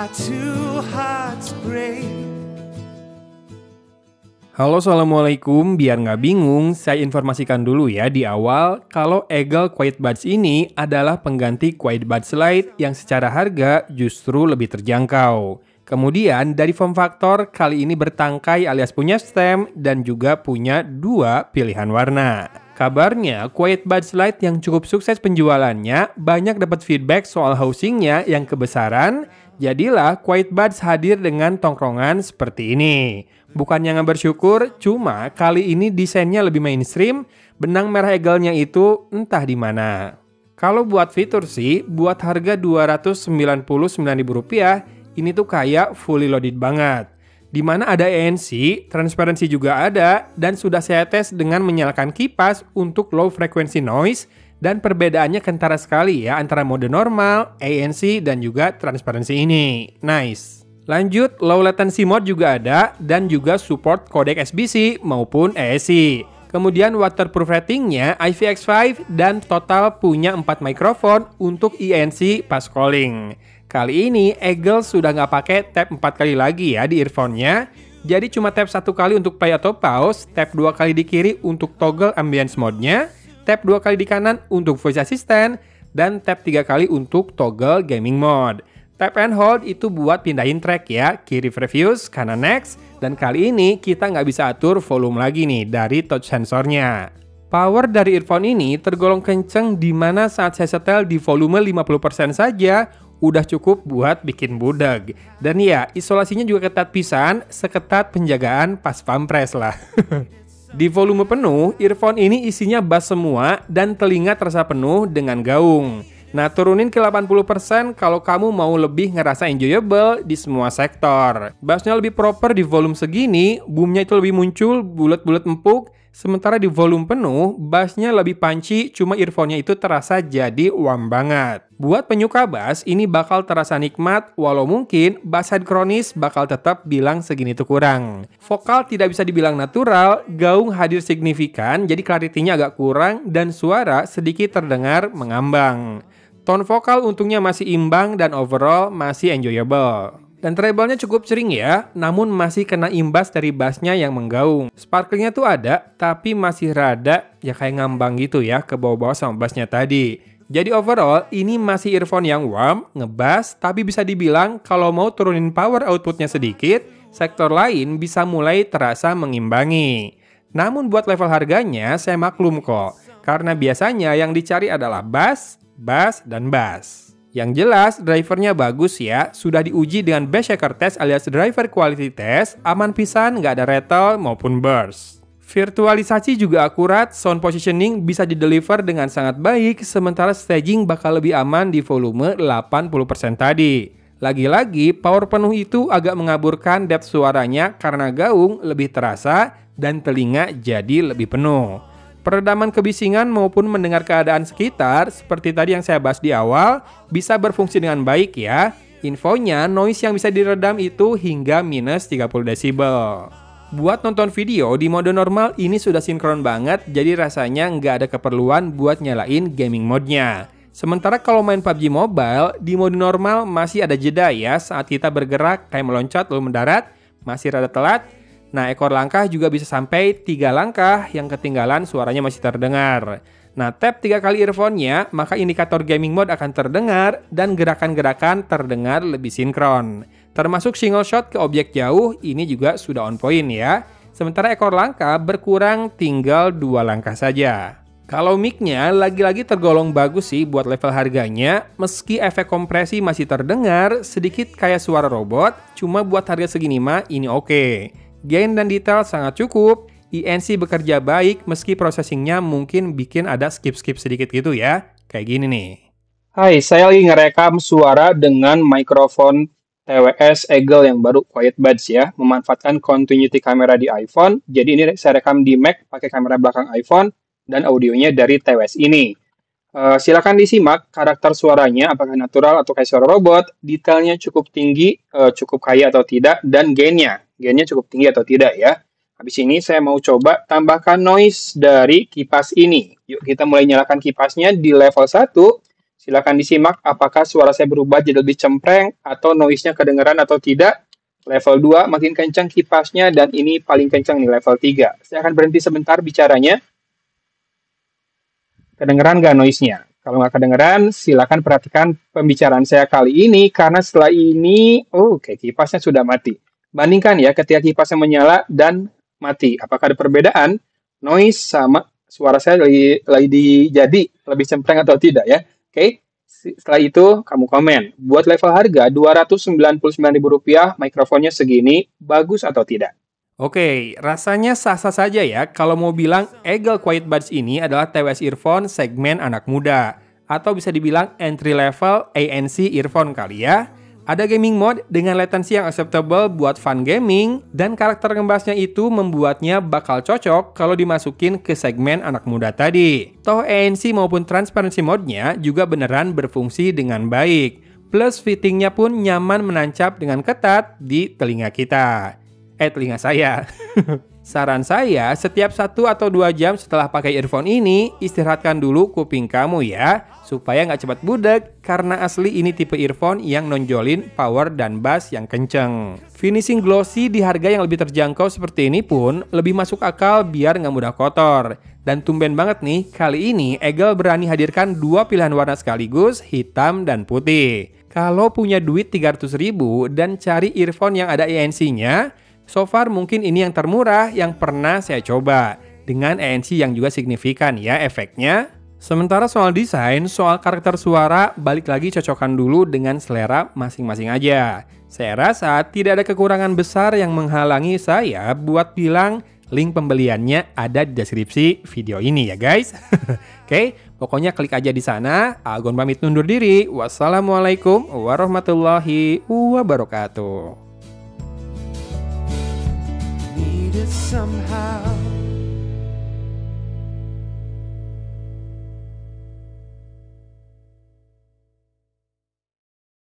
our two hearts break. Halo, assalamualaikum. Biar nggak bingung, saya informasikan dulu ya di awal kalau Eagle Quiet Buds ini adalah pengganti Quiet Buds Lite yang secara harga justru lebih terjangkau. Kemudian dari form factor kali ini bertangkai alias punya stem dan juga punya dua pilihan warna. Kabarnya Quiet Buds Lite yang cukup sukses penjualannya banyak dapat feedback soal housingnya yang kebesaran. Jadilah Quiet Buds hadir dengan tongkrongan seperti ini. Bukannya nggak bersyukur, cuma kali ini desainnya lebih mainstream, benang merah Eagle-nya itu entah di mana. Kalau buat fitur sih, buat harga Rp299.000, ini tuh kayak fully loaded banget. Dimana ada ANC, transparansi juga ada, dan sudah saya tes dengan menyalakan kipas untuk low frequency noise, dan perbedaannya kentara sekali ya antara mode normal, ANC, dan juga transparansi ini. Nice. Lanjut, low latency mode juga ada dan juga support codec SBC maupun AAC. Kemudian waterproof ratingnya IPX5 dan total punya 4 mikrofon untuk ANC pas calling. Kali ini Eagle sudah nggak pakai tap 4 kali lagi ya di earphone-nya. Jadi cuma tap 1 kali untuk play atau pause, tap 2 kali di kiri untuk toggle ambience mode-nya, tap 2 kali di kanan untuk voice assistant, dan tap 3 kali untuk toggle gaming mode. Tap and hold itu buat pindahin track ya, kiri previous, kanan next, dan kali ini kita nggak bisa atur volume lagi nih dari touch sensornya. Power dari earphone ini tergolong kenceng dimana saat saya setel di volume 50% saja, udah cukup buat bikin budag. Dan ya, isolasinya juga ketat pisan, seketat penjagaan pas pampres lah. Di volume penuh, earphone ini isinya bass semua dan telinga terasa penuh dengan gaung. Nah, turunin ke 80% kalau kamu mau lebih ngerasa enjoyable di semua sektor. Bassnya lebih proper di volume segini, boomnya itu lebih muncul, bulat-bulat empuk. Sementara di volume penuh, bassnya lebih punchy, cuma earphone-nya itu terasa jadi warm banget. Buat penyuka bass, ini bakal terasa nikmat, walau mungkin bass head kronis bakal tetap bilang segini tuh kurang. Vokal tidak bisa dibilang natural, gaung hadir signifikan, jadi clarity-nya agak kurang, dan suara sedikit terdengar mengambang. Tone vokal untungnya masih imbang dan overall masih enjoyable. Dan treble-nya cukup sering ya, namun masih kena imbas dari bass-nya yang menggaung. Sparkling-nya tuh ada, tapi masih rada ya kayak ngambang gitu ya ke bawah-bawah sama bass-nya tadi. Jadi overall, ini masih earphone yang warm, ngebass, tapi bisa dibilang kalau mau turunin power outputnya sedikit, sektor lain bisa mulai terasa mengimbangi. Namun buat level harganya, saya maklum kok. Karena biasanya yang dicari adalah bass, dan bass. Yang jelas, drivernya bagus ya, sudah diuji dengan bass shaker test alias driver quality test, aman pisan, nggak ada rattle maupun burst. Virtualisasi juga akurat, sound positioning bisa dideliver dengan sangat baik, sementara staging bakal lebih aman di volume 80% tadi. Lagi-lagi, power penuh itu agak mengaburkan depth suaranya karena gaung lebih terasa dan telinga jadi lebih penuh. Peredaman kebisingan maupun mendengar keadaan sekitar, seperti tadi yang saya bahas di awal, bisa berfungsi dengan baik ya. Infonya, noise yang bisa diredam itu hingga minus 30 desibel. Buat nonton video di mode normal ini sudah sinkron banget, jadi rasanya nggak ada keperluan buat nyalain gaming mode-nya. Sementara kalau main PUBG Mobile, di mode normal masih ada jeda ya saat kita bergerak kayak meloncat lalu mendarat, masih rada telat. Nah, ekor langkah juga bisa sampai 3 langkah, yang ketinggalan suaranya masih terdengar. Nah, tap 3 kali earphone-nya, maka indikator gaming mode akan terdengar dan gerakan-gerakan terdengar lebih sinkron. Termasuk single shot ke objek jauh, ini juga sudah on point ya. Sementara ekor langkah berkurang tinggal 2 langkah saja. Kalau mic-nya lagi-lagi tergolong bagus sih buat level harganya, meski efek kompresi masih terdengar, sedikit kayak suara robot, cuma buat harga segini mah ini oke. Gain dan detail sangat cukup, ANC bekerja baik meski processingnya mungkin bikin ada skip-skip sedikit gitu ya. Kayak gini nih. Hai, saya lagi ngerekam suara dengan mikrofon TWS Eagle yang baru Quiet Buds ya, memanfaatkan continuity kamera di iPhone. Jadi ini saya rekam di Mac pakai kamera belakang iPhone dan audionya dari TWS ini. Silakan disimak karakter suaranya, apakah natural atau kayak suara robot, detailnya cukup tinggi, cukup kaya atau tidak, dan gainnya cukup tinggi atau tidak ya. Habis ini saya mau coba tambahkan noise dari kipas ini. Yuk kita mulai nyalakan kipasnya di level 1. Silakan disimak apakah suara saya berubah jadi lebih cempreng atau noise-nya kedengeran atau tidak. Level 2 makin kencang kipasnya dan ini paling kencang nih level 3. Saya akan berhenti sebentar bicaranya. Kedengeran nggak noise-nya? Kalau nggak kedengeran, silakan perhatikan pembicaraan saya kali ini karena setelah ini, oke, kipasnya sudah mati. Bandingkan ya ketika kipasnya menyala dan mati. Apakah ada perbedaan? Noise sama suara saya lagi jadi lebih cempreng atau tidak ya? Oke, setelah itu kamu komen. Buat level harga Rp299.000, mikrofonnya segini, bagus atau tidak? Oke, rasanya sah-sah saja ya kalau mau bilang Eagle Quiet Buds ini adalah TWS earphone segmen anak muda. Atau bisa dibilang entry level ANC earphone kali ya. Ada gaming mode dengan latency yang acceptable buat fun gaming, dan karakter ngebasnya itu membuatnya bakal cocok kalau dimasukin ke segmen anak muda tadi. Toh ANC maupun transparency mode-nya juga beneran berfungsi dengan baik. Plus fittingnya pun nyaman menancap dengan ketat di telinga kita. Telinga saya. Saran saya, setiap 1 atau 2 jam setelah pakai earphone ini, istirahatkan dulu kuping kamu ya, supaya nggak cepat budek, karena asli ini tipe earphone yang nonjolin power dan bass yang kenceng. Finishing glossy di harga yang lebih terjangkau seperti ini pun lebih masuk akal biar nggak mudah kotor. Dan tumben banget nih, kali ini Eagle berani hadirkan 2 pilihan warna sekaligus, hitam dan putih. Kalau punya duit 300.000 dan cari earphone yang ada ANC-nya, so far mungkin ini yang termurah yang pernah saya coba. Dengan ANC yang juga signifikan ya efeknya. Sementara soal desain, soal karakter suara, balik lagi cocokkan dulu dengan selera masing-masing aja. Saya rasa tidak ada kekurangan besar yang menghalangi saya buat bilang link pembeliannya ada di deskripsi video ini ya guys. Oke, pokoknya klik aja di sana. Agon pamit undur diri. Wassalamualaikum warahmatullahi wabarakatuh. Need it somehow.